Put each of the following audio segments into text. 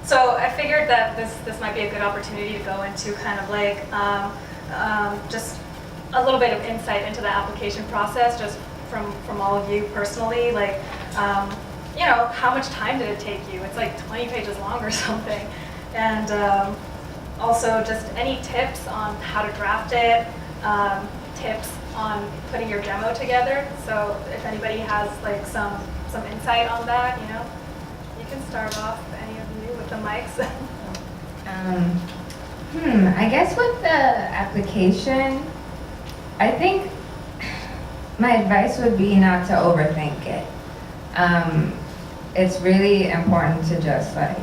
So I figured that this might be a good opportunity to go into kind of like just a little bit of insight into the application process, just from all of you personally. Like, you know, how much time did it take you? It's like 20 pages long or something. And also just any tips on how to draft it, tips on putting your demo together. So if anybody has like some insight on that, you know, you can start off, any of you with the mics. I guess with the application, I think my advice would be not to overthink it. It's really important to just like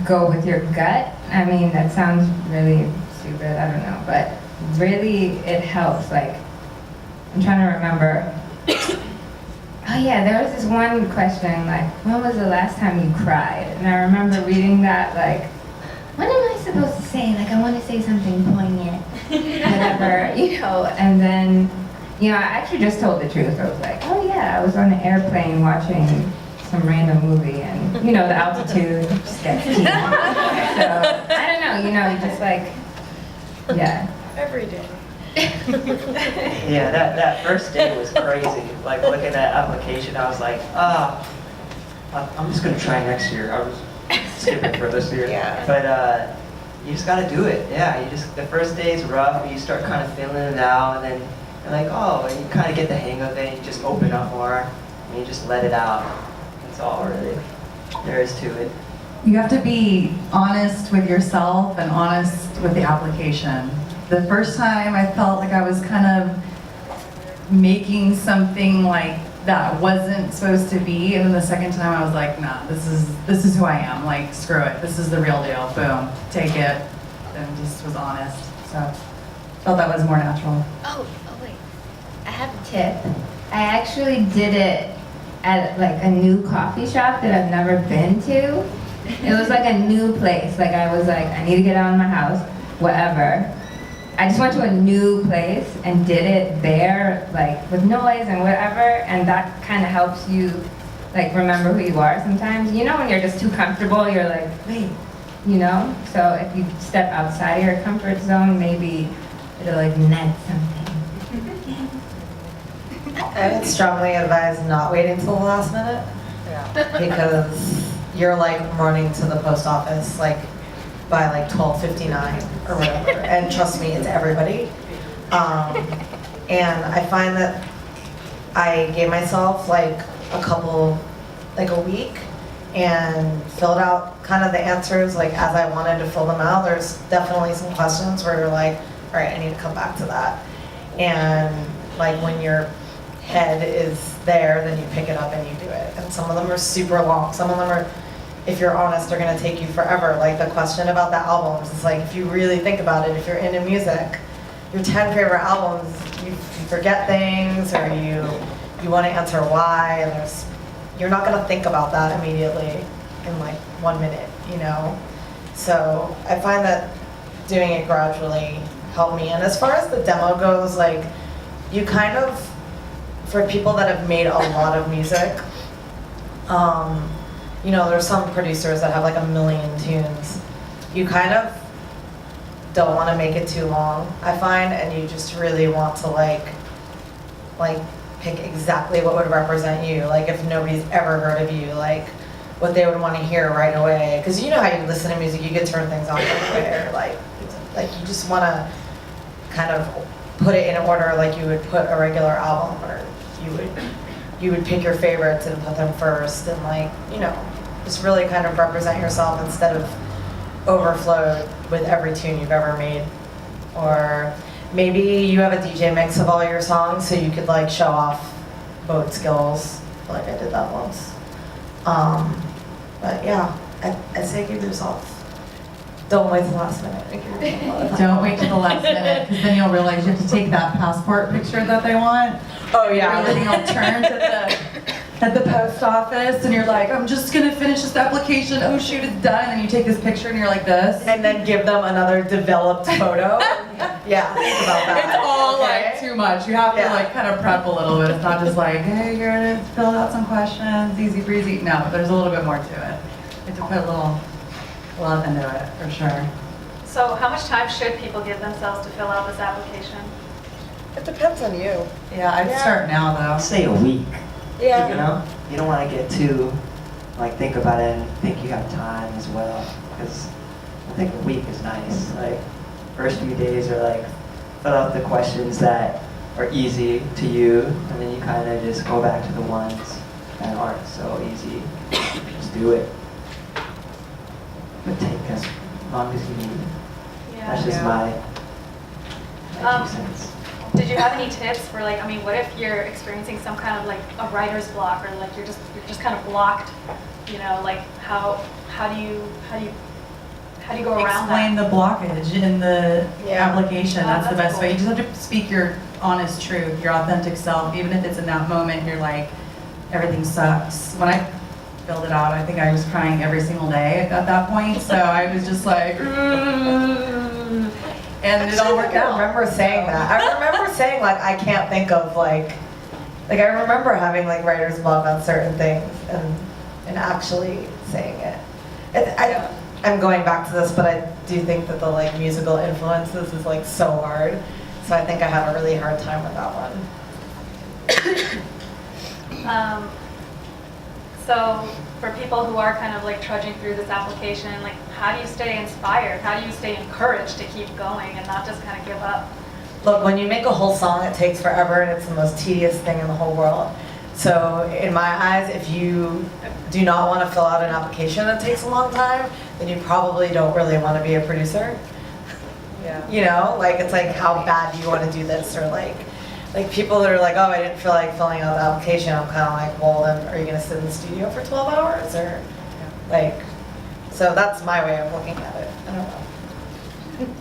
go with your gut. I mean, that sounds really stupid, I don't know, but really it helps. Like, I'm trying to remember. Oh yeah, there was this one question, like, when was the last time you cried? And I remember reading that, like, what am I supposed to say? Like, I want to say something poignant, whatever, you know, and then, you know, I actually just told the truth. I was like, oh yeah, I was on an airplane watching some random movie and, you know, the altitude just gets to you. So, I don't know, you know, just like, yeah. Every day. Yeah, that first day was crazy. Like, looking at that application, I was like, I'm just gonna try next year. I was skipping for this year. Yeah. But you just gotta do it. Yeah, the first day is rough, you start kind of feeling it out, and then you're like, oh, you kind of get the hang of it, and you just open up more, and you just let it out. That's all really there is to it. You have to be honest with yourself and honest with the application. The first time I felt like I was kind of making something like that wasn't supposed to be, and then the second time I was like, nah, this is who I am. Like, screw it, this is the real deal. Boom, take it, and just was honest. So felt that was more natural. Oh wait, I have a tip. I actually did it at like a new coffee shop that I've never been to. It was like a new place. Like, I was like, I need to get out of my house, whatever. I just went to a new place and did it there, like with noise and whatever, and that kind of helps you like remember who you are sometimes. You know, when you're just too comfortable, you're like, wait, you know? So if you step outside of your comfort zone, maybe it'll ignite something. I would strongly advise not waiting till the last minute. Yeah. Because you're like running to the post office like by like 12:59 or whatever. And trust me, it's everybody. And I find that I gave myself like a week and filled out kind of the answers like as I wanted to fill them out. There's definitely some questions where you're like, all right, I need to come back to that. And like when your head is there, then you pick it up and you do it. And some of them are super long. Some of them are, if you're honest, are gonna take you forever. Like the question about the albums, it's like, if you really think about it, if you're into music, your 10 favorite albums, you forget things, or you wanna answer why, and you're not gonna think about that immediately in like 1 minute, you know? So I find that doing it gradually helped me. And as far as the demo goes, like, you kind of, for people that have made a lot of music, you know, there's some producers that have like 1 million tunes. You kind of don't want to make it too long, I find, and you just really want to like pick exactly what would represent you. Like if nobody's ever heard of you, like what they would want to hear right away. Because you know how you listen to music, you can turn things on right away, or like you just want to kind of put it in order like you would put a regular album, or you would pick your favorites and put them first, and like, you know, just really kind of represent yourself instead of overflow with every tune you've ever made. Or maybe you have a DJ mix of all your songs so you could like show off both skills, like I did that once. But yeah, I say give yourself, don't wait till the last minute. Don't wait till the last minute, because then you'll realize you have to take that passport picture that they want. Oh yeah. Everything all turns at the post office, and you're like, I'm just gonna finish this application. Oh shoot, it's done. And you take this picture, and you're like this. And then give them another developed photo. Yeah, think about that. It's all like too much. You have to like kind of prep a little bit. It's not just like, hey, you're gonna fill out some questions, easy breezy. No, there's a little bit more to it. You have to put a little love into it, for sure. So how much time should people give themselves to fill out this application? It depends on you. Yeah, I'd Yeah. start now, I'd though. say a week. Yeah. You know, you don't want to get too, like, think about it and think you have time as well. Because I think a week is nice. Like, first few days are like, fill out the questions that are easy to you, and then you kind of just go back to the ones that aren't so easy. Just do it. But take as long as you need. That's just my 2 cents. Did you have any tips for, like, I mean, what if you're experiencing some kind of like a writer's block, or like you're just kind of blocked, you know, like how do you go around Explain that? the blockage in the Yeah. application. Oh, That's the that's best way. You cool. just have to speak your honest truth, your authentic self, even if it's in that moment you're like, everything sucks. When I filled it out, I think I was crying every single day at that point. So I was just like, and it all worked I out. remember saying that. I remember saying like I can't think of like I remember having like writer's block on certain things and actually saying it. I'm going back to this, but I do think that the like musical influences is like so hard. So I think I had a really hard time with that one. So for people who are kind of like trudging through this application, like how do you stay inspired? How do you stay encouraged to keep going and not just kind of give up? Look, when you make a whole song, it takes forever and it's the most tedious thing in the whole world. So in my eyes, if you do not want to fill out an application that takes a long time, then you probably don't really want to be a producer. Yeah. You know, like it's like how bad do you want to do this, or like people that are like, oh, I didn't feel like filling out the application. I'm kind of like, well, then are you going to sit in the studio for 12 hours or like? So that's my way of looking at it. I don't know.